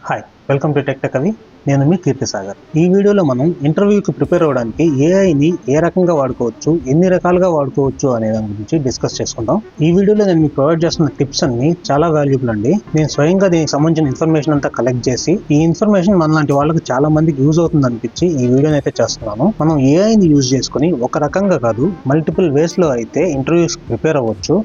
Hi, welcome to tech కవి. నేను మీ కీర్తి సాగర్. ఈ వీడియోలో మనం ఇంటర్వ్యూకి ప్రిపేర్ అవ్వడానికి ఏఐని ఏ రకంగా వాడుకోవచ్చు, ఎన్ని రకాలుగా వాడుకోవచ్చు అనే దాని గురించి డిస్కస్ చేసుకుందాం. ఈ వీడియోలో నేను మీకు ప్రొవైడ్ చేస్తున్న టిప్స్ అన్ని చాలా వాల్యుబుల్ అండి. నేను స్వయంగా దీనికి సంబంధించిన ఇన్ఫర్మేషన్ అంతా కలెక్ట్ చేసి ఈ ఇన్ఫర్మేషన్ మనలాంటి వాళ్ళకి చాలా మందికి యూజ్ అవుతుంది అనిపించి ఈ వీడియోని అయితే చేస్తున్నాను. మనం ఏఐని యూజ్ చేసుకుని ఒక రకంగా కాదు, మల్టిపుల్ వేస్ లో అయితే ఇంటర్వ్యూస్ ప్రిపేర్ అవ్వచ్చు.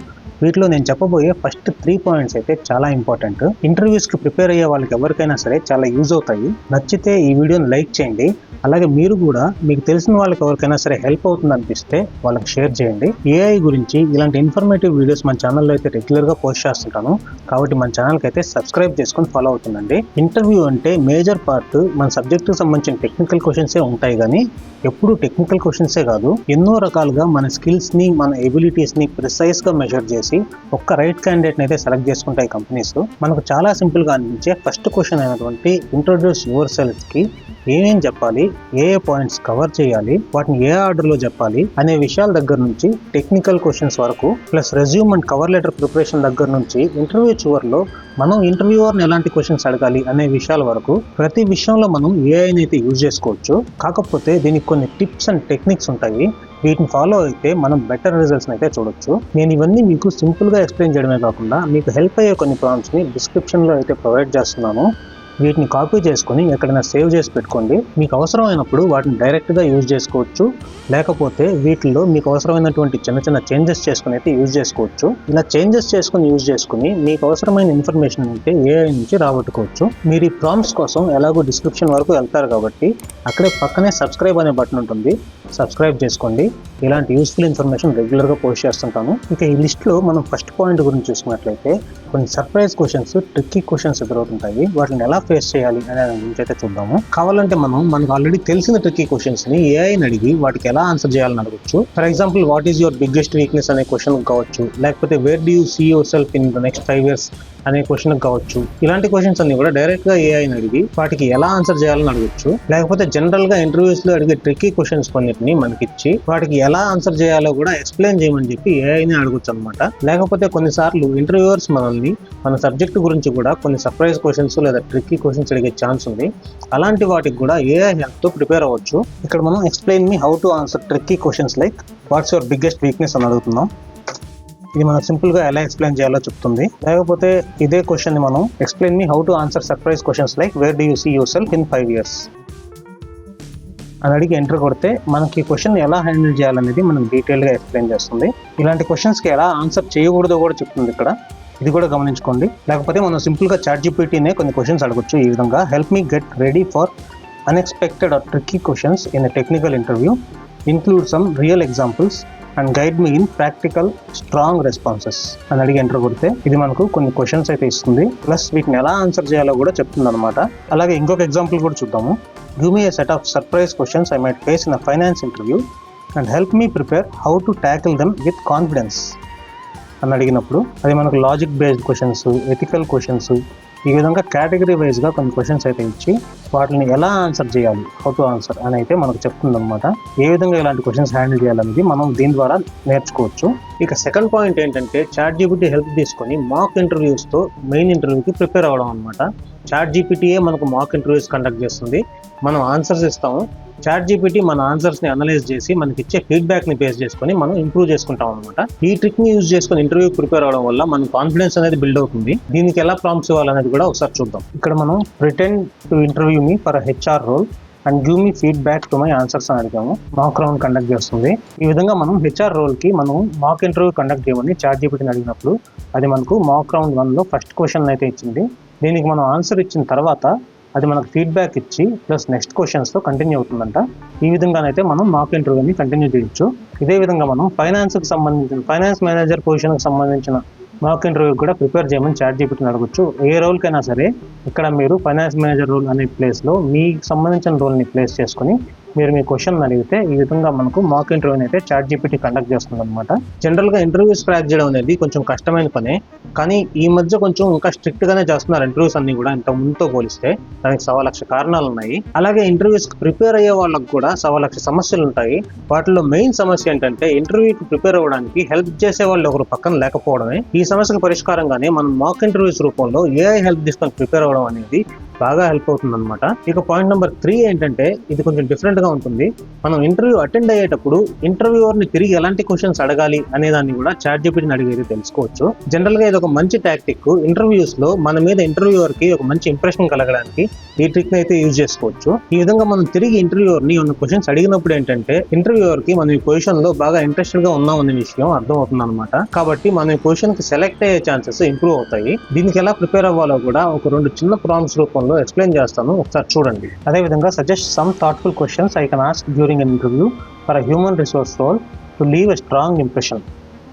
వీటిలో నేను చెప్పబోయే ఫస్ట్ 3 పాయింట్స్ అయితే చాలా ఇంపార్టెంట్. ఇంటర్వ్యూస్కి ప్రిపేర్ అయ్యే వాళ్ళకి ఎవరికైనా సరే చాలా యూజ్ అవుతాయి. నచ్చితే ఈ వీడియోని లైక్ చేయండి. అలాగే మీరు కూడా మీకు తెలిసిన వాళ్ళకి ఎవరికైనా సరే హెల్ప్ అవుతుంది అనిపిస్తే వాళ్ళకి షేర్ చేయండి. ఏఐ గురించి ఇలాంటి ఇన్ఫర్మేటివ్ వీడియోస్ మన ఛానల్లో అయితే రెగ్యులర్గా పోస్ట్ చేస్తుంటాను. కాబట్టి మన ఛానల్కి అయితే సబ్స్క్రైబ్ చేసుకొని ఫాలో అవుతుందండి. ఇంటర్వ్యూ అంటే మేజర్ పార్ట్ మన సబ్జెక్టుకి సంబంధించిన టెక్నికల్ క్వశ్చన్సే ఉంటాయి, కానీ ఎప్పుడు టెక్నికల్ క్వశ్చన్సే కాదు, ఎన్నో రకాలుగా మన స్కిల్స్ని, మన ఎబిలిటీస్ని ప్రిసైజ్గా మెజర్ చేసి ఒక్క రైట్ క్యాండిడేట్ని అయితే సెలెక్ట్ చేసుకుంటాయి కంపెనీస్. మనకు చాలా సింపుల్గా అనిపించే ఫస్ట్ క్వశ్చన్ అయినటువంటి ఇంట్రొడ్యూస్ యువర్ సెల్ఫ్కి ఏమేం చెప్పాలి, ఏ పాయింట్స్ కవర్ చేయాలి, వాటిని ఏ ఆర్డర్లో చెప్పాలి అనే విషయాల దగ్గర నుంచి టెక్నికల్ క్వశ్చన్స్ వరకు, plus resume and cover letter preparation దగ్గర నుంచి ఇంటర్వ్యూ చివరిలో మనం ఇంటర్వ్యూవర్ని ఎలాంటి క్వశ్చన్స్ అడగాలి అనే విషయాల వరకు ప్రతి విషయంలో మనం ఏఐని అయితే యూజ్ చేసుకోవచ్చు. కాకపోతే దీనికి కొన్ని టిప్స్ అండ్ టెక్నిక్స్ ఉంటాయి. వీటిని ఫాలో అయితే మనం బెటర్ రిజల్ట్స్ అయితే చూడొచ్చు. నేను ఇవన్నీ మీకు సింపుల్గా ఎక్స్ప్లెయిన్ చేయడమే కాకుండా మీకు హెల్ప్ అయ్యే కొన్ని ప్రాంప్ట్స్ని డిస్క్రిప్షన్లో అయితే ప్రొవైడ్ చేస్తున్నాను. వీటిని కాపీ చేసుకొని ఎక్కడైనా సేవ్ చేసి పెట్టుకోండి. మీకు అవసరమైనప్పుడు వాటిని డైరెక్ట్గా యూజ్ చేసుకోవచ్చు, లేకపోతే వీటిల్లో మీకు అవసరమైనటువంటి చిన్న చిన్న చేంజెస్ చేసుకుని అయితే యూజ్ చేసుకోవచ్చు. ఇలా చేంజెస్ యూజ్ చేసుకుని మీకు అవసరమైన ఇన్ఫర్మేషన్ అయితే ఏఐ నుంచి రాబట్టుకోవచ్చు. మీరు ఈ ప్రాంప్ట్స్ కోసం ఎలాగో డిస్క్రిప్షన్ వరకు వెళ్తారు కాబట్టి అక్కడే పక్కనే సబ్స్క్రైబ్ అనే బటన్ ఉంటుంది, సబ్స్క్రైబ్ చేసుకోండి. ఇలాంటి యూస్ఫుల్ ఇన్ఫర్మేషన్ రెగ్యులర్గా పోస్ట్ చేస్తుంటాను. ఇక ఈ లిస్ట్లో మనం ఫస్ట్ పాయింట్ గురించి చూసుకున్నట్లయితే కొన్ని సర్ప్రైజ్ క్వశ్చన్స్, ట్రిక్కీ క్వశ్చన్స్ ఎదురవుతుంటాయి. వాటిని ఎలా ఫేస్ చేయాలి అనే దాని గురించి అయితే చూద్దాము. కావాలంటే మనకు ఆల్రెడీ తెలిసిన ట్రిక్కీ క్వశ్చన్స్ని ఏఐని అడిగి వాటికి ఎలా ఆన్సర్ చేయాలని అడగచ్చు. For example, what is your biggest weakness అనే క్వశ్చన్ కావచ్చు, లేకపోతే where do you see yourself in the next 5 years అనే క్వశ్చన్ కావచ్చు. ఇలాంటి క్వశ్చన్స్ అన్ని కూడా డైరెక్ట్ గా ఏఐని అడిగి వాటికి ఎలా ఆన్సర్ చేయాలని అడగచ్చు. లేకపోతే జనరల్ గా ఇంటర్వ్యూస్ లో అడిగే ట్రిక్కీ క్వశ్చన్స్ కొన్నిటిని మనకిచ్చి వాటికి ఎలా ఆన్సర్ చేయాలో కూడా ఎక్స్ప్లెయిన్ చేయమని చెప్పి ఏఐని అడగచ్చు అనమాట. లేకపోతే కొన్నిసార్లు ఇంటర్వ్యూవర్స్ మనల్ని మన సబ్జెక్ట్ గురించి కూడా కొన్ని సర్ప్రైజ్ క్వశ్చన్స్ లేదా ట్రిక్కీ క్వశ్చన్స్ అడిగే ఛాన్స్ ఉంది. అలాంటి వాటికి కూడా ఏఐ హెల్ప్ తో ప్రిపేర్ అవ్వచ్చు. ఇక్కడ మనం explain me how to answer tricky questions like what's your biggest weakness అని అడుగుతున్నాం. ఇది మనం సింపుల్ గా ఎలా ఎక్స్ప్లెయిన్ చేయాలో చెప్తుంది. లేకపోతే ఇదే క్వశ్చన్ ని మనం explain me how to answer surprise questions like where do you see yourself in 5 years అని అడిగి ఎంటర్ కొడితే మనకి క్వశ్చన్ ఎలా హ్యాండిల్ చేయాలనేది మనకు డీటెయిల్ గా ఎక్స్ప్లెయిన్ చేస్తుంది. ఇలాంటి క్వశ్చన్స్ కి ఎలా ఆన్సర్ చేయకూడదో కూడా చెప్తుంది ఇక్కడ, ఇది కూడా గమనించుకోండి. లేకపోతే మనం సింపుల్ గా ChatGPTనే కొన్ని క్వశ్చన్స్ అడగొచ్చు. ఈ విధంగా help me get ready for unexpected or tricky questions in a technical interview, include some real examples and guide me in practical strong responses అని అడిగి ఎంటర్ కొడితే ఇది మనకు కొన్ని క్వశ్చన్స్ అయితే ఇస్తుంది. ప్లస్ వీటిని ఎలా ఆన్సర్ చేయాలో కూడా చెప్తుంది అనమాట. అలాగే ఇంకొక ఎగ్జాంపుల్ కూడా చూద్దాము. Give me a set of surprise questions I might face in a finance interview and help me prepare how to tackle them with confidence అని అడిగినప్పుడు అది మనకు logic based questions, ethical questions, ఈ విధంగా కేటగిరీ వైజ్గా కొన్ని క్వశ్చన్స్ అయితే ఇచ్చి వాటిని ఎలా ఆన్సర్ చేయాలి, హౌ టు ఆన్సర్ అని అయితే మనకు చెప్తుంది అనమాట. ఏ విధంగా ఇలాంటి క్వశ్చన్స్ హ్యాండిల్ చేయాలనేది మనం దీని ద్వారా నేర్చుకోవచ్చు. ఇక సెకండ్ పాయింట్ ఏంటంటే ChatGPT హెల్ప్ తీసుకొని మాక్ ఇంటర్వ్యూస్తో మెయిన్ ఇంటర్వ్యూకి ప్రిపేర్ అవ్వడం అనమాట. ChatGPTయే మనకు మాక్ ఇంటర్వ్యూస్ కండక్ట్ చేస్తుంది. మనం ఆన్సర్స్ ఇస్తాము, ChatGPT మన ఆన్సర్స్ని అనలైజ్ చేసి మనకి ఇచ్చే ఫీడ్బ్యాక్ని బేస్ చేసుకొని మనం ఇంప్రూవ్ చేసుకుంటాం అనమాట. ఈ ట్రిక్ని యూజ్ చేసుకొని ఇంటర్వ్యూకి ప్రిపేర్ అవడం వల్ల మన కాన్ఫిడెన్స్ అనేది బిల్డ్ అవుతుంది. దీనికి ఎలా ప్రాంప్ట్స్ ఇవ్వాలనేది కూడా ఒకసారి చూద్దాం. ఇక్కడ మనం pretend to interview me for HR role and give me feedback to my answers అని అడిగాము. మాక్ రౌండ్ కండక్ట్ చేస్తుంది. ఈ విధంగా మనం HR రోల్కి మనం మాక్ ఇంటర్వ్యూ కండక్ట్ చేయమని ChatGPTని అడిగినప్పుడు అది మనకు మాక్ రౌండ్ 1లో ఫస్ట్ క్వశ్చన్ అయితే ఇచ్చింది. దీనికి మనం ఆన్సర్ ఇచ్చిన తర్వాత అది మనకు ఫీడ్బ్యాక్ ఇచ్చి ప్లస్ నెక్స్ట్ క్వశ్చన్స్తో కంటిన్యూ అవుతుందంట. ఈ విధంగానైతే మనం మాక్ ఇంటర్వ్యూని కంటిన్యూ చేయొచ్చు. ఇదే విధంగా మనం ఫైనాన్స్ మేనేజర్ పొజిషన్కి సంబంధించిన మాక్ ఇంటర్వ్యూ కూడా ప్రిపేర్ చేయమని ChatGPTని అడగచ్చు. ఏ రోల్కైనా సరే ఇక్కడ మీరు ఫైనాన్స్ మేనేజర్ రోల్ అనే ప్లేస్లో మీకు సంబంధించిన రోల్ని ప్లేస్ చేసుకొని మీరు మీ క్వశ్చన్ అడిగితే ఈ విధంగా మనకు మాక్ ఇంటర్వ్యూ అయితే ChatGPT కండక్ట్ చేస్తుంది అనమాట. జనరల్ గా ఇంటర్వ్యూస్ క్రాక్ చేయడం అనేది కొంచెం కష్టమైన పనే, కానీ ఈ మధ్య కొంచెం ఇంకా స్ట్రిక్ట్ గానే చేస్తున్నారు ఇంటర్వ్యూస్ అన్ని కూడా ఇంత ముందుతో పోలిస్తే. దానికి 1,00,000 కారణాలు ఉన్నాయి. అలాగే ఇంటర్వ్యూస్ కి ప్రిపేర్ అయ్యే వాళ్ళకి కూడా 1,00,000 సమస్యలు ఉంటాయి. వాటిలో మెయిన్ సమస్య ఏంటంటే ఇంటర్వ్యూకి ప్రిపేర్ అవ్వడానికి హెల్ప్ చేసే వాళ్ళు ఒకరు పక్కన లేకపోవడమే. ఈ సమస్యకు పరిష్కారంగానే మనం మాక్ ఇంటర్వ్యూస్ రూపంలో AI హెల్ప్ తీసుకొని ప్రిపేర్ అవ్వడం అనేది బాగా హెల్ప్ అవుతుంది అనమాట. ఇక పాయింట్ నెంబర్ 3 ఏంటంటే ఇది కొంచెం డిఫరెంట్ గా ఉంటుంది. మనం ఇంటర్వ్యూ అటెండ్ అయ్యేటప్పుడు ఇంటర్వ్యూవర్ ని తిరిగి ఎలాంటి క్వశ్చన్స్ అడగాలి అనే దాన్ని కూడా ChatGPTని అడిగేది తెలుసుకోవచ్చు. జనరల్ గా ఇది ఒక మంచి టాక్టిక్. ఇంటర్వ్యూస్ లో మన మీద ఇంటర్వ్యూవర్ కి ఒక మంచి ఇంప్రెషన్ కలగడానికి ఈ ట్రిక్ అయితే యూజ్ చేసుకోవచ్చు. ఈ విధంగా మనం తిరిగి ఇంటర్వ్యూవర్ ని ఉన్న క్వశ్చన్స్ అడిగినప్పుడు ఏంటంటే ఇంటర్వ్యూవర్ కి మనం ఈ పొజిషన్ లో బాగా ఇంట్రెస్టెడ్ గా ఉన్నాం అనే విషయం అర్థం అవుతుంది అనమాట. కాబట్టి మనం ఈ పొజిషన్ కి సెలెక్ట్ అయ్యే ఛాన్సెస్ ఇంప్రూవ్ అవుతాయి. దీనికి ఎలా ప్రిపేర్ అవ్వాలో కూడా ఒక 2 చిన్న ప్రాంప్ట్స్ రూపంలో ఎక్స్ప్లెయిన్ చేస్తాను, ఒకసారి చూడండి. అదే విధంగా suggest some thoughtful questions I can ask during an interview for a human resource role to leave a strong impression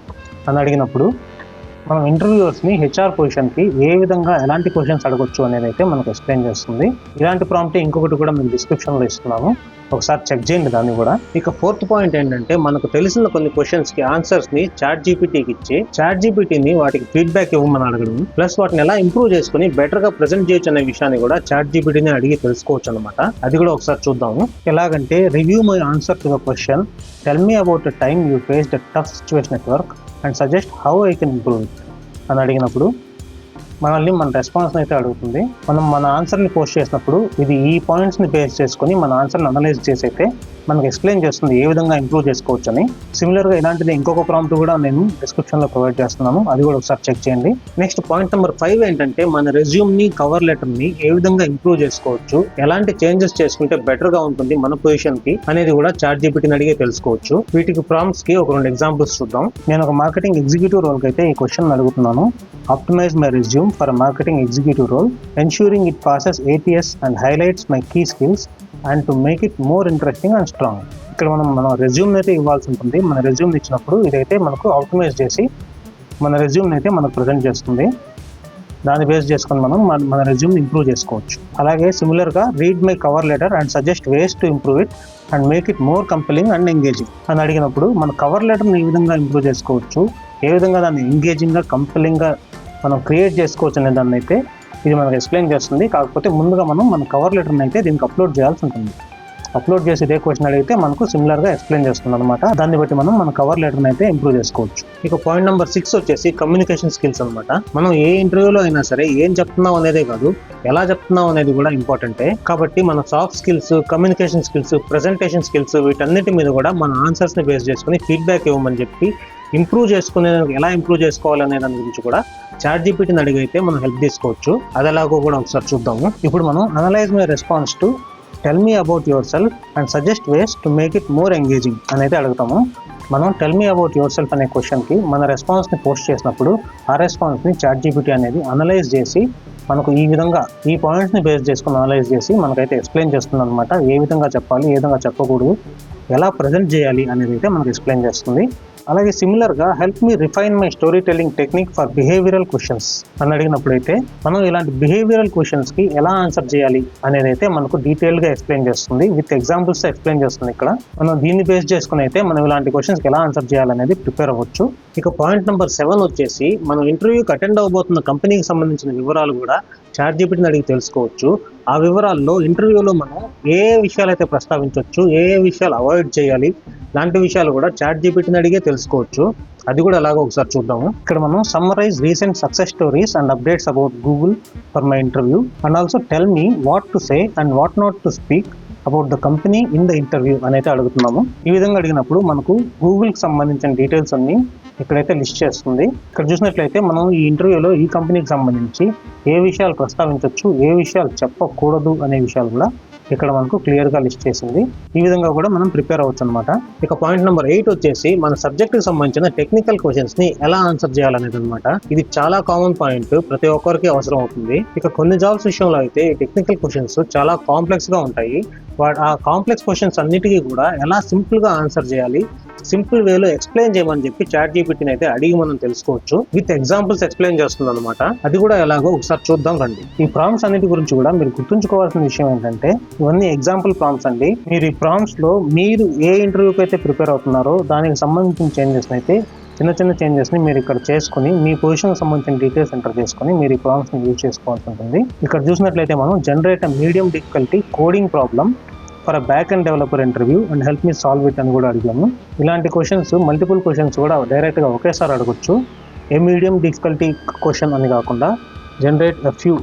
అని అడిగినప్పుడు మనం ఇంటర్వ్యూవర్స్ ని HR పొజిషన్ కి ఏ విధంగా ఎలాంటి క్వశ్చన్స్ అడగొచ్చు అనేది అయితే మనకు ఎక్స్ప్లెయిన్ చేస్తుంది. ఇలాంటి ప్రాంప్ట్ ఇంకొకటి కూడా మీకు డిస్క్రిప్షన్ లో ఇస్తున్నాను, ఒకసారి చెక్ చేయండి దాన్ని కూడా. ఇక 4th పాయింట్ ఏంటంటే మనకు తెలిసిన కొన్ని క్వశ్చన్స్ కి ఆన్సర్స్ ని ChatGPTకి ఇచ్చి ChatGPTని వాటికి ఫీడ్బ్యాక్ ఇవ్వమని అడగడం, ప్లస్ వాటిని ఎలా ఇంప్రూవ్ చేసుకుని బెటర్ గా ప్రెజెంట్ చేయొచ్చు అనే విషయాన్ని కూడా ChatGPTని అడిగి తెలుసుకోవచ్చు అనమాట. అది కూడా ఒకసారి చూద్దాము. ఎలాగంటే review my answer to the question, tell me about a time you faced a tough situation at work and suggest how I can improve it అని అడిగినప్పుడు మనల్ని మన రెస్పాన్స్ అయితే అడుగుతుంది. మనం మన ఆన్సర్ని పోస్ట్ చేసినప్పుడు ఇది ఈ పాయింట్స్ని బేస్ చేసుకుని మన ఆన్సర్ని అనలైజ్ చేసి అయితే మనకు ఎక్స్ప్లెయిన్ చేస్తుంది ఏ విధంగా ఇంప్రూవ్ చేసుకోవచ్చు అని. సిమిలర్గా ఇలాంటిది ఇంకొక ప్రాంప్ట్ కూడా నేను డిస్క్రిప్షన్లో ప్రొవైడ్ చేస్తున్నాను, అది కూడా ఒకసారి చెక్ చేయండి. నెక్స్ట్ పాయింట్ నెంబర్ 5 ఏంటంటే మన రెజ్యూమ్ని కవర్ లెటర్ని ఏ విధంగా ఇంప్రూవ్ చేసుకోవచ్చు, ఎలాంటి చేంజెస్ చేసుకుంటే బెటర్గా ఉంటుంది మన పొజిషన్కి అనేది కూడా ChatGPTని అడిగే తెలుసుకోవచ్చు. వీటికి ప్రాంప్ట్స్కి ఒక 2 ఎగ్జాంపుల్స్ చూద్దాం. నేను ఒక మార్కెటింగ్ ఎగ్జిక్యూటివ్ రోల్కి అయితే ఈ క్వశ్చన్ అడుగుతున్నాను. Optimise my resume for marketing executive role, ensuring it passes ATS and highlights my key skills and to make it more interesting and strong. ఇక్కడ మన రెజ్యూమ్ అయితే ఇవ్వాల్సి ఉంటుంది. మన రెజ్యూమ్ ఇచ్చినప్పుడు ఇదైతే మనకు ఆప్టిమైజ్ చేసి మన రెజ్యూమ్ అయితే మనకు ప్రజెంట్ చేస్తుంది. దాన్ని బేస్ చేసుకొని మనం మన రెజ్యూమ్ ఇంప్రూవ్ చేసుకోవచ్చు. అలాగే సిమిలర్గా read my cover letter and suggest ways to improve it and make it more compelling and engaging అని అడిగినప్పుడు మన కవర్ లెటర్ని ఏ విధంగా ఇంప్రూవ్ చేసుకోవచ్చు, ఏ విధంగా దాన్ని ఎంగేజింగ్గా కంపెలింగ్గా మనం క్రియేట్ చేసుకోవచ్చు అనే దాన్ని అయితే ఇది మనకు ఎక్స్ప్లెయిన్ చేస్తుంది. కాకపోతే ముందుగా మనం మన కవర్ లెటర్ని అయితే దీనికి అప్లోడ్ చేయాల్సి ఉంటుంది. అప్లోడ్ చేసి ఇదే క్వశ్చన్ అడిగితే మనకు సిమిలర్గా ఎక్స్ప్లెయిన్ చేస్తుంది అనమాట. దాన్ని బట్టి మనం మన కవర్ లెటర్ని అయితే ఇంప్రూవ్ చేసుకోవచ్చు. ఇక పాయింట్ నెంబర్ 6 వచ్చేసి కమ్యూనికేషన్ స్కిల్స్ అనమాట. మనం ఏ ఇంటర్వ్యూలో అయినా సరే ఏం చెప్తున్నాం అనేదే కాదు, ఎలా చెప్తున్నాం అనేది కూడా ఇంపార్టెంటే. కాబట్టి మన soft skills, communication skills, presentation skills వీటన్నిటి మీద కూడా మన ఆన్సర్స్ని బేస్ చేసుకుని ఫీడ్బ్యాక్ ఇవ్వమని చెప్పి ఇంప్రూవ్ చేసుకునే ఎలా ఇంప్రూవ్ చేసుకోవాలనే దాని గురించి కూడా ChatGPTని అడిగితే మనం హెల్ప్ తీసుకోవచ్చు. అది ఎలాగో కూడా ఒకసారి చూద్దాము. ఇప్పుడు మనం analyse my response to tell me about your self and suggest ways to make it more engaging అని అయితే అడుగుతాము. మనం tell me about your self అనే క్వశ్చన్కి మన రెస్పాన్స్ని పోస్ట్ చేసినప్పుడు ఆ రెస్పాన్స్ని ChatGPT అనేది అనలైజ్ చేసి మనకు ఈ విధంగా ఈ పాయింట్స్ని బేస్ చేసుకుని అనలైజ్ చేసి మనకైతే ఎక్స్ప్లెయిన్ చేస్తుంది అనమాట. ఏ విధంగా చెప్పాలి, ఏ విధంగా చెప్పకూడదు, ఎలా ప్రజెంట్ చేయాలి అనేది అయితే మనకు ఎక్స్ప్లెయిన్ చేస్తుంది. అలాగే సిమిలర్గా help me refine my story telling technique for behavioural questions అని అడిగినప్పుడైతే మనం ఇలాంటి బిహేవియరల్ క్వశ్చన్స్కి ఎలా ఆన్సర్ చేయాలి అనేది అయితే మనకు డీటెయిల్గా ఎక్స్ప్లెయిన్ చేస్తుంది, విత్ ఎగ్జాంపుల్స్ ఎక్స్ప్లెయిన్ చేస్తుంది. ఇక్కడ మనం దీన్ని బేస్ చేసుకుని అయితే మనం ఇలాంటి క్వశ్చన్స్కి ఎలా ఆన్సర్ చేయాలనేది ప్రిపేర్ అవ్వచ్చు. ఇక పాయింట్ నెంబర్ 7 వచ్చేసి మనం ఇంటర్వ్యూకి అటెండ్ అవ్వబోతున్న కంపెనీకి సంబంధించిన వివరాలు కూడా ChatGPTని అడిగి తెలుసుకోవచ్చు. ఆ వివరాల్లో ఇంటర్వ్యూలో మనం ఏ విషయాలు అయితే ప్రస్తావించవచ్చు, ఏ విషయాలు అవాయిడ్ చేయాలి, లాంటి విషయాలు కూడా ChatGPTని అడిగే తెలుసుకోవచ్చు. అది కూడా ఎలాగో ఒకసారి చూద్దాము. ఇక్కడ మనం summarise recent success stories and updates about Google for my interview and also tell me what to say and what not to speak about the company in the interview అని అయితే అడుగుతున్నాము. ఈ విధంగా అడిగినప్పుడు మనకు గూగుల్కి సంబంధించిన డీటెయిల్స్ అన్ని ఇక్కడైతే లిస్ట్ చేస్తుంది. ఇక్కడ చూసినట్లయితే మనం ఈ ఇంటర్వ్యూలో ఈ కంపెనీకి సంబంధించి ఏ విషయాలు ప్రస్తావించవచ్చు, ఏ విషయాలు చెప్పకూడదు అనే విషయాలు కూడా ఇక్కడ మనకు క్లియర్గా లిస్ట్ చేసింది. ఈ విధంగా కూడా మనం ప్రిపేర్ అవ్వచ్చు అనమాట. ఇక పాయింట్ నెంబర్ 8 వచ్చేసి మన సబ్జెక్ట్కి సంబంధించిన టెక్నికల్ క్వశ్చన్స్ని ఎలా ఆన్సర్ చేయాలనేది అనమాట. ఇది చాలా కామన్ పాయింట్, ప్రతి ఒక్కరికి అవసరం అవుతుంది. ఇక కొన్ని జాబ్స్ విషయంలో అయితే ఈ టెక్నికల్ క్వశ్చన్స్ చాలా కాంప్లెక్స్గా ఉంటాయి. ఆ కాంప్లెక్స్ క్వశ్చన్స్ అన్నిటికీ కూడా ఎలా సింపుల్గా ఆన్సర్ చేయాలి, సింపుల్ వేలో ఎక్స్ప్లెయిన్ చేయమని చెప్పి ChatGPTని అయితే అడిగి మనం తెలుసుకోవచ్చు. విత్ ఎగ్జాంపుల్స్ ఎక్స్ప్లెయిన్ చేస్తుంది అనమాట. అది కూడా ఎలాగో ఒకసారి చూద్దాం రండి. ఈ ప్రాంప్ట్స్ అన్నిటి గురించి కూడా మీరు గుర్తుంచుకోవాల్సిన విషయం ఏంటంటే ఇవన్నీ ఎగ్జాంపుల్ ప్రాంప్ట్స్ అండి. మీరు ఈ ప్రాంప్ట్స్ లో మీరు ఏ ఇంటర్వ్యూకి అయితే ప్రిపేర్ అవుతున్నారో దానికి సంబంధించిన చేంజెస్ అయితే చిన్న చేంజెస్ ని మీరు ఇక్కడ చేసుకుని మీ పొజిషన్ సంబంధించిన డీటెయిల్స్ ఎంటర్ చేసుకుని మీరు ఈ ప్రాంప్ట్స్ ని యూజ్ చేసుకోవాల్సి ఉంటుంది. ఇక్కడ చూసినట్లయితే మనం generate medium difficulty coding problem for back and developer interview and help me solve it అని కూడా అడిగాము. ఇలాంటి క్వశ్చన్స్ మల్టిపుల్ క్వశ్చన్స్ కూడా డైరెక్ట్ గా ఒకేసారి అడగొచ్చు. ఏ మీడియం డిఫికల్టీ క్వశ్చన్ అని కాకుండా generate few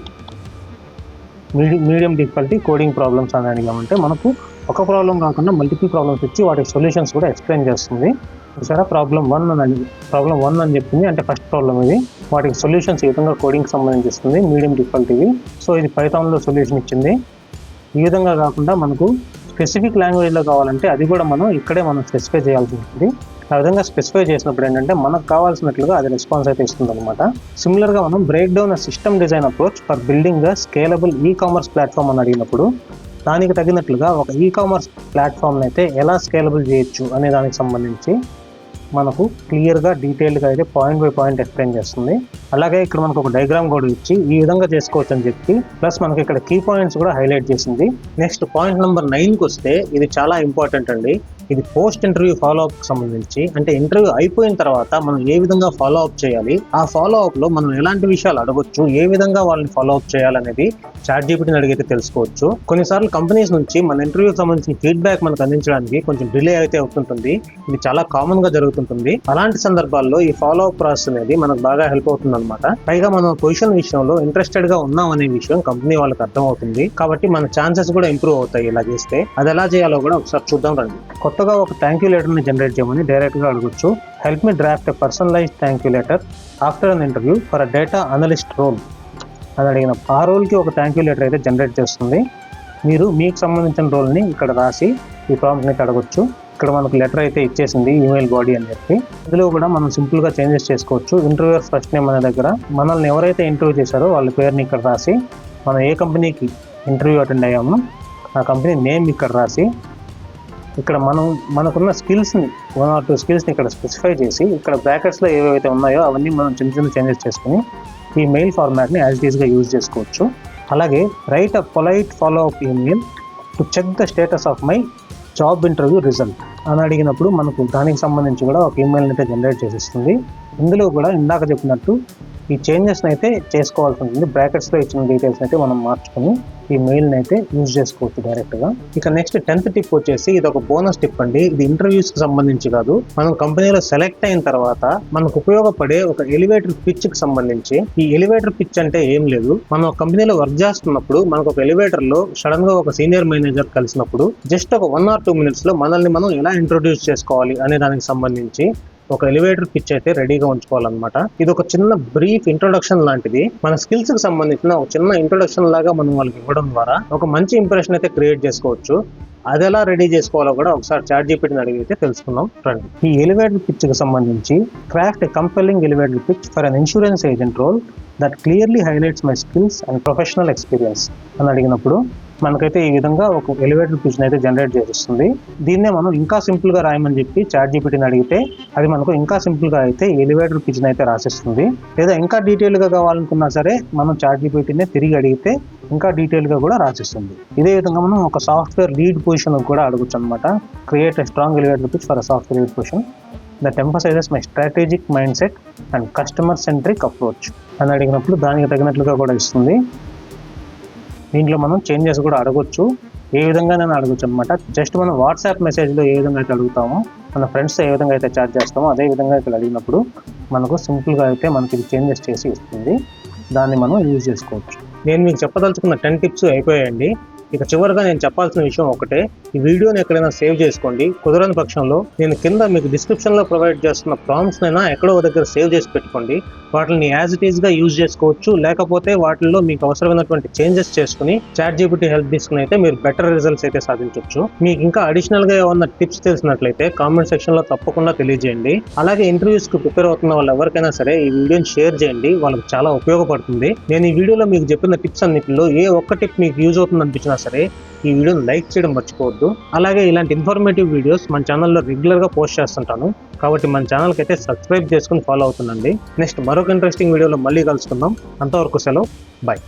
medium difficulty coding problems అని అడిగామంటే మనకు ఒక ప్రాబ్లం కాకుండా మల్టిపుల్ ప్రాబ్లమ్స్ ఇచ్చి వాటి సొల్యూషన్స్ కూడా ఎక్స్ప్లెయిన్ చేస్తుంది. సరే ప్రాబ్లం 1 అని చెప్పింది అంటే ఫస్ట్ ప్రాబ్లం ఇది. వాటికి సొల్యూషన్స్ ఈ విధంగా కోడింగ్ సంబంధించి ఇస్తుంది మీడియం డిఫికల్టీవి. సో ఇది పైథాన్లో సొల్యూషన్ ఇచ్చింది. ఈ విధంగా కాకుండా మనకు స్పెసిఫిక్ లాంగ్వేజ్లో కావాలంటే అది కూడా మనం ఇక్కడే స్పెసిఫై చేయాల్సి ఉంటుంది. ఆ విధంగా స్పెసిఫై చేసినప్పుడు ఏంటంటే మనకు కావాల్సినట్లుగా అది రెస్పాన్స్ అయితే ఇస్తుంది అనమాట. సిమిలర్గా మనం break down system design approach for building scalable e commerce platform అని అడిగినప్పుడు దానికి తగినట్లుగా ఒక ఈ కామర్స్ ప్లాట్ఫామ్ అయితే ఎలా స్కేలబుల్ చేయొచ్చు అనే దానికి సంబంధించి మనకు క్లియర్గా డీటెయిల్గా అయితే పాయింట్ బై పాయింట్ ఎక్స్ప్లెయిన్ చేస్తుంది. అలాగే ఇక్కడ మనకు ఒక డయాగ్రామ్ కూడా ఇచ్చి ఈ విధంగా చేసుకోవచ్చు అని చెప్పి ప్లస్ మనకి ఇక్కడ కీ పాయింట్స్ కూడా హైలైట్ చేసింది. నెక్స్ట్ పాయింట్ నెంబర్ 9కి వస్తే ఇది చాలా ఇంపార్టెంట్ అండి. ఇది పోస్ట్ ఇంటర్వ్యూ ఫాలో అప్ సంబంధించి అంటే ఇంటర్వ్యూ అయిపోయిన తర్వాత మనం ఏ విధంగా ఫాలో అప్ చేయాలి, ఆ ఫాలో అప్ లో మనం ఎలాంటి విషయాలు అడగొచ్చు, ఏ విధంగా వాళ్ళని ఫాలో అప్ చేయాలనేది చాట్‌జీపీటీని అడిగితే తెలుసుకోవచ్చు. కొన్నిసార్లు కంపెనీస్ నుంచి మన ఇంటర్వ్యూకి సంబంధించిన ఫీడ్బ్యాక్ మనకు అందించడానికి కొంచెం డిలే అయితే అవుతుంటుంది. ఇది చాలా కామన్ గా జరుగుతుంటుంది. అలాంటి సందర్భాల్లో ఈ ఫాలో అప్ ప్రాసెస్ అనేది మనకు బాగా హెల్ప్ అవుతుంది అనమాట. పైగా మనం పొజిషన్ విషయంలో ఇంట్రెస్టెడ్ గా ఉన్నాం అనే విషయం కంపెనీ వాళ్ళకి అర్థం అవుతుంది. కాబట్టి మన ఛాన్సెస్ కూడా ఇంప్రూవ్ అవుతాయి ఇలా చేస్తే. అది ఎలా చేయాలో కూడా ఒకసారి చూద్దాం రండి. కొత్తగా ఒక థ్యాంక్ యూ లెటర్ ని జనరేట్ చేయమని డైరెక్ట్ గా అడగొచ్చు. Help me draft a personalised thank you letter after an interview for a data analyst role అని అడిగిన ఆ రోల్కి ఒక థ్యాంక్ యూ లెటర్ అయితే జనరేట్ చేస్తుంది. మీరు మీకు సంబంధించిన రోల్ని ఇక్కడ రాసి ఈ ప్రాంప్ట్ని అడగొచ్చు. ఇక్కడ మనకు లెటర్ అయితే ఇచ్చేసింది ఈమెయిల్ బాడీ అని చెప్పి. ఇందులో కూడా మనం సింపుల్గా చేంజెస్ చేసుకోవచ్చు. ఇంటర్వ్యూయర్ ఫస్ట్ నేమ్ అనే దగ్గర మనల్ని ఎవరైతే ఇంటర్వ్యూ చేశారో వాళ్ళ పేరుని ఇక్కడ రాసి మనం ఏ కంపెనీకి ఇంటర్వ్యూ అటెండ్ అయ్యామో ఆ కంపెనీ నేమ్ ఇక్కడ రాసి ఇక్కడ మనకున్న స్కిల్స్ని 1 or 2 స్కిల్స్ని ఇక్కడ స్పెసిఫై చేసి ఇక్కడ బ్రాకెట్స్లో ఏవైతే ఉన్నాయో అవన్నీ మనం చిన్న చేంజెస్ చేసుకుని ఈ మెయిల్ ఫార్మాట్ని యాజ్ ఇట్ ఈస్గా యూజ్ చేసుకోవచ్చు. అలాగే write a polite follow up email to check the status of my job interview result అని అడిగినప్పుడు మనకు దానికి సంబంధించి కూడా ఒక ఈమెయిల్ అయితే జనరేట్ చేసిస్తుంది. ఇందులో కూడా ఇందాక చెప్పినట్టు ఈ చేంజెస్ని అయితే చేసుకోవాల్సి ఉంటుంది. బ్రాకెట్స్లో ఇచ్చిన డీటెయిల్స్ అయితే మనం మార్చుకొని ఈ మెయిల్ని అయితే యూజ్ చేసుకోవచ్చు డైరెక్ట్గా. ఇక నెక్స్ట్ 10th టిప్ వచ్చేసి ఇది ఒక బోనస్ టిప్ అండి. ఇది ఇంటర్వ్యూస్కి సంబంధించి కాదు, మనం కంపెనీలో సెలెక్ట్ అయిన తర్వాత మనకు ఉపయోగపడే ఒక ఎలివేటర్ పిచ్కి సంబంధించి. ఈ ఎలివేటర్ పిచ్ అంటే ఏం లేదు, మనం ఒక కంపెనీలో వర్క్ చేస్తున్నప్పుడు మనకు ఒక ఎలివేటర్ లో సడన్ గా ఒక సీనియర్ మేనేజర్ కలిసినప్పుడు జస్ట్ ఒక 1 or 2 minutes లో మనల్ని మనం ఎలా ఇంట్రొడ్యూస్ చేసుకోవాలి అనే దానికి సంబంధించి ఒక ఎలివేటర్ పిచ్ అయితే రెడీగా ఉంచుకోవాలన్నమాట. ఇది ఒక చిన్న బ్రీఫ్ ఇంట్రొడక్షన్ లాంటిది. మన స్కిల్స్ కి సంబంధించిన ఒక చిన్న ఇంట్రొడక్షన్ లాగా మనం వాళ్ళకి ఇవ్వడం ద్వారా ఒక మంచి ఇంప్రెషన్ అయితే క్రియేట్ చేసుకోవచ్చు. అది ఎలా రెడీ చేసుకోవాలో కూడా ఒకసారి చాట్‌జీపీటీని అడిగితే తెలుసుకుందాం రండి. ఈ ఎలివేటర్ పిచ్ కి సంబంధించి craft a compelling elevator pitch for an insurance agent role that clearly highlights my skills and professional experience అని అడిగినప్పుడు మనకైతే ఈ విధంగా ఒక ఎలివేటర్ పిచ్ని అయితే జనరేట్ చేస్తుంది. దీన్నే మనం ఇంకా సింపుల్ గా రాయమని చెప్పి చాట్‌జీపీటీని అడిగితే అది మనకు ఇంకా సింపుల్ గా అయితే ఎలివేటర్ పిచ్ని అయితే రాసిస్తుంది. లేదా ఇంకా డీటెయిల్ గా కావాలనుకున్నా సరే మనం చాట్‌జీపీటీని తిరిగి అడిగితే ఇంకా డీటెయిల్ గా కూడా రాసిస్తుంది. ఇదే విధంగా మనం ఒక సాఫ్ట్వేర్ లీడ్ పొజిషన్ కూడా అడగొచ్చు అనమాట. Create a strong elevator pitch for a software lead position that emphasises my strategic mind set and customer centric approach అని అడిగినప్పుడు దానికి తగినట్లుగా కూడా ఇస్తుంది. దీంట్లో మనం చేంజెస్ కూడా అడగొచ్చు. ఏ విధంగా నేను అడగొచ్చు అనమాట. జస్ట్ మనం వాట్సాప్ మెసేజ్లో ఏ విధంగా అయితే అడుగుతామో, మన ఫ్రెండ్స్ ఏ విధంగా అయితే చాట్ చేస్తామో అదే విధంగా ఇక్కడ అడిగినప్పుడు మనకు సింపుల్గా అయితే మనకి ఇది చేంజెస్ చేసి ఇస్తుంది. దాన్ని మనం యూజ్ చేసుకోవచ్చు. నేను మీకు చెప్పదలుచుకున్న 10 టిప్స్ అయిపోయాయండి. ఇక చివరిగా నేను చెప్పాల్సిన విషయం ఒకటే, ఈ వీడియోని ఎక్కడైనా సేవ్ చేసుకోండి. కుదరని పక్షంలో నేను కింద మీకు డిస్క్రిప్షన్లో ప్రొవైడ్ చేస్తున్న ప్రాంప్ట్స్నైనా ఎక్కడో దగ్గర సేవ్ చేసి పెట్టుకోండి. వాటిని యాజ్ ఇట్ ఈస్గా యూజ్ చేసుకోవచ్చు. లేకపోతే వాటిల్లో మీకు అవసరమైనటువంటి చేంజెస్ చేసుకుని చాట్‌జీపీటీ హెల్ప్ తీసుకుని అయితే మీరు బెటర్ రిజల్ట్స్ అయితే సాధించవచ్చు. మీకు ఇంకా అడిషనల్గా ఏమన్నా టిప్స్ తెలిసినట్లయితే కామెంట్ సెక్షన్లో తప్పకుండా తెలియజేయండి. అలాగే ఇంటర్వ్యూస్కి ప్రిపేర్ అవుతున్న వాళ్ళు ఎవరికైనా సరే ఈ వీడియోని షేర్ చేయండి, వాళ్ళకి చాలా ఉపయోగపడుతుంది. నేను ఈ వీడియోలో మీకు చెప్పిన టిప్స్ అన్నిటిలో ఏ ఒక్క టిప్ మీకు యూజ్ అవుతుంది అనిపించినా సరే ఈ వీడియోని లైక్ చేయడం మర్చిపోవద్దు. అలాగే ఇలాంటి ఇన్ఫర్మేటివ్ వీడియోస్ మన ఛానల్లో రెగ్యులర్గా పోస్ట్ చేస్తుంటాను. కాబట్టి మన ఛానల్కి అయితే సబ్స్క్రైబ్ చేసుకుని ఫాలో అవుతుండండి. నెక్స్ట్ మరొక ఇంట్రెస్టింగ్ వీడియోలో మళ్ళీ కలుసుకుందాం. అంతవరకు సెలవు, బాయ్.